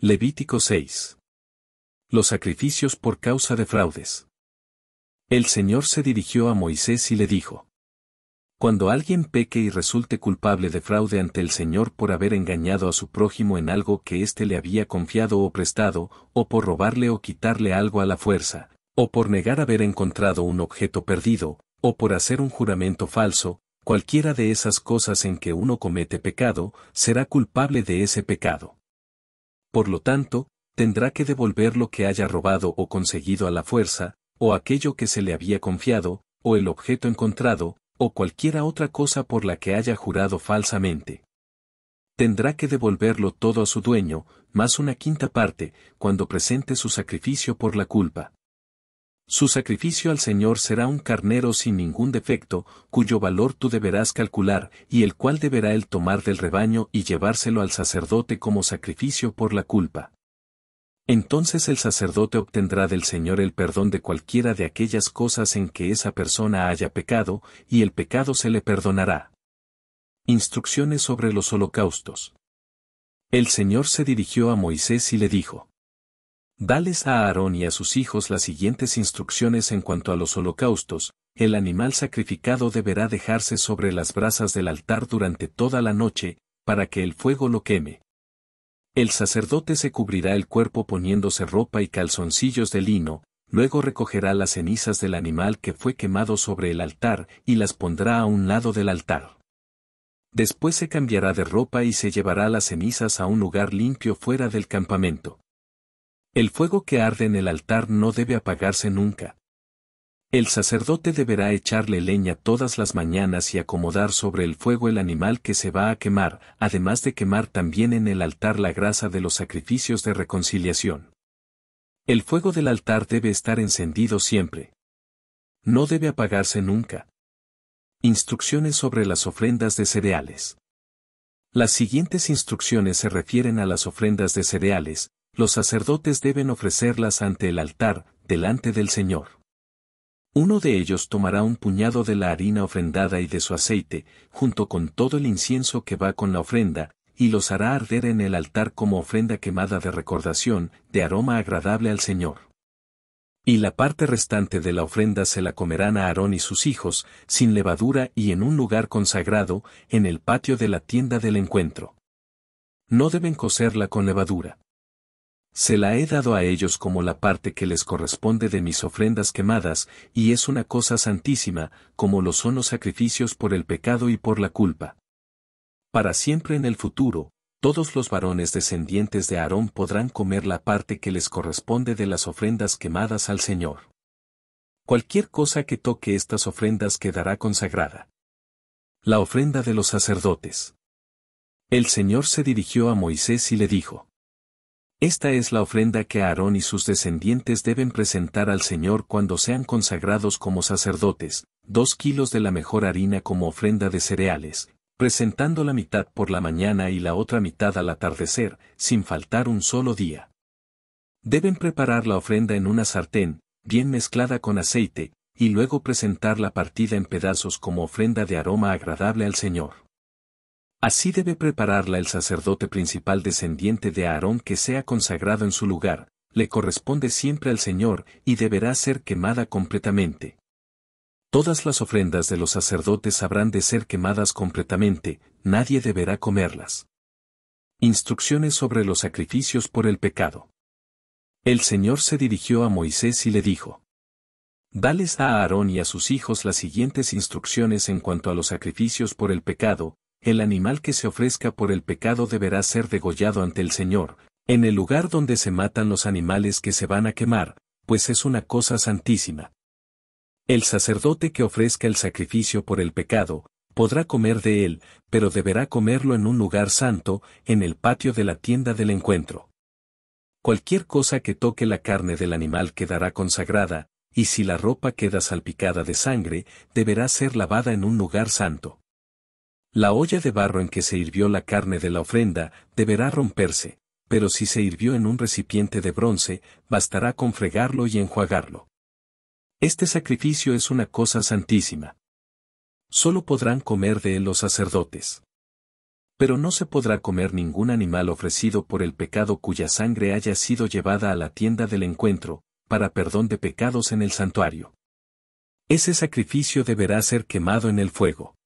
Levítico 6. Los sacrificios por causa de fraudes. El Señor se dirigió a Moisés y le dijo: Cuando alguien peque y resulte culpable de fraude ante el Señor por haber engañado a su prójimo en algo que éste le había confiado o prestado, o por robarle o quitarle algo a la fuerza, o por negar haber encontrado un objeto perdido, o por hacer un juramento falso, cualquiera de esas cosas en que uno comete pecado, será culpable de ese pecado. Por lo tanto, tendrá que devolver lo que haya robado o conseguido a la fuerza, o aquello que se le había confiado, o el objeto encontrado, o cualquiera otra cosa por la que haya jurado falsamente. Tendrá que devolverlo todo a su dueño, más una quinta parte, cuando presente su sacrificio por la culpa. Su sacrificio al Señor será un carnero sin ningún defecto, cuyo valor tú deberás calcular, y el cual deberá él tomar del rebaño y llevárselo al sacerdote como sacrificio por la culpa. Entonces el sacerdote obtendrá del Señor el perdón de cualquiera de aquellas cosas en que esa persona haya pecado, y el pecado se le perdonará. Instrucciones sobre los holocaustos. El Señor se dirigió a Moisés y le dijo: Dales a Aarón y a sus hijos las siguientes instrucciones en cuanto a los holocaustos: el animal sacrificado deberá dejarse sobre las brasas del altar durante toda la noche, para que el fuego lo queme. El sacerdote se cubrirá el cuerpo poniéndose ropa y calzoncillos de lino, luego recogerá las cenizas del animal que fue quemado sobre el altar y las pondrá a un lado del altar. Después se cambiará de ropa y se llevará las cenizas a un lugar limpio fuera del campamento. El fuego que arde en el altar no debe apagarse nunca. El sacerdote deberá echarle leña todas las mañanas y acomodar sobre el fuego el animal que se va a quemar, además de quemar también en el altar la grasa de los sacrificios de reconciliación. El fuego del altar debe estar encendido siempre. No debe apagarse nunca. Instrucciones sobre las ofrendas de cereales. Las siguientes instrucciones se refieren a las ofrendas de cereales. Los sacerdotes deben ofrecerlas ante el altar, delante del Señor. Uno de ellos tomará un puñado de la harina ofrendada y de su aceite, junto con todo el incienso que va con la ofrenda, y los hará arder en el altar como ofrenda quemada de recordación, de aroma agradable al Señor. Y la parte restante de la ofrenda se la comerán a Aarón y sus hijos, sin levadura y en un lugar consagrado, en el patio de la tienda del encuentro. No deben cocerla con levadura. Se la he dado a ellos como la parte que les corresponde de mis ofrendas quemadas, y es una cosa santísima, como lo son los sacrificios por el pecado y por la culpa. Para siempre en el futuro, todos los varones descendientes de Aarón podrán comer la parte que les corresponde de las ofrendas quemadas al Señor. Cualquier cosa que toque estas ofrendas quedará consagrada. La ofrenda de los sacerdotes. El Señor se dirigió a Moisés y le dijo: Esta es la ofrenda que Aarón y sus descendientes deben presentar al Señor cuando sean consagrados como sacerdotes: 2 kilos de la mejor harina como ofrenda de cereales, presentando la mitad por la mañana y la otra mitad al atardecer, sin faltar un solo día. Deben preparar la ofrenda en una sartén, bien mezclada con aceite, y luego presentarla partida en pedazos como ofrenda de aroma agradable al Señor. Así debe prepararla el sacerdote principal descendiente de Aarón que sea consagrado en su lugar, le corresponde siempre al Señor y deberá ser quemada completamente. Todas las ofrendas de los sacerdotes habrán de ser quemadas completamente, nadie deberá comerlas. Instrucciones sobre los sacrificios por el pecado. El Señor se dirigió a Moisés y le dijo: Dales a Aarón y a sus hijos las siguientes instrucciones en cuanto a los sacrificios por el pecado: el animal que se ofrezca por el pecado deberá ser degollado ante el Señor, en el lugar donde se matan los animales que se van a quemar, pues es una cosa santísima. El sacerdote que ofrezca el sacrificio por el pecado, podrá comer de él, pero deberá comerlo en un lugar santo, en el patio de la tienda del encuentro. Cualquier cosa que toque la carne del animal quedará consagrada, y si la ropa queda salpicada de sangre, deberá ser lavada en un lugar santo. La olla de barro en que se hirvió la carne de la ofrenda deberá romperse, pero si se hirvió en un recipiente de bronce, bastará con fregarlo y enjuagarlo. Este sacrificio es una cosa santísima. Solo podrán comer de él los sacerdotes. Pero no se podrá comer ningún animal ofrecido por el pecado cuya sangre haya sido llevada a la tienda del encuentro, para perdón de pecados en el santuario. Ese sacrificio deberá ser quemado en el fuego.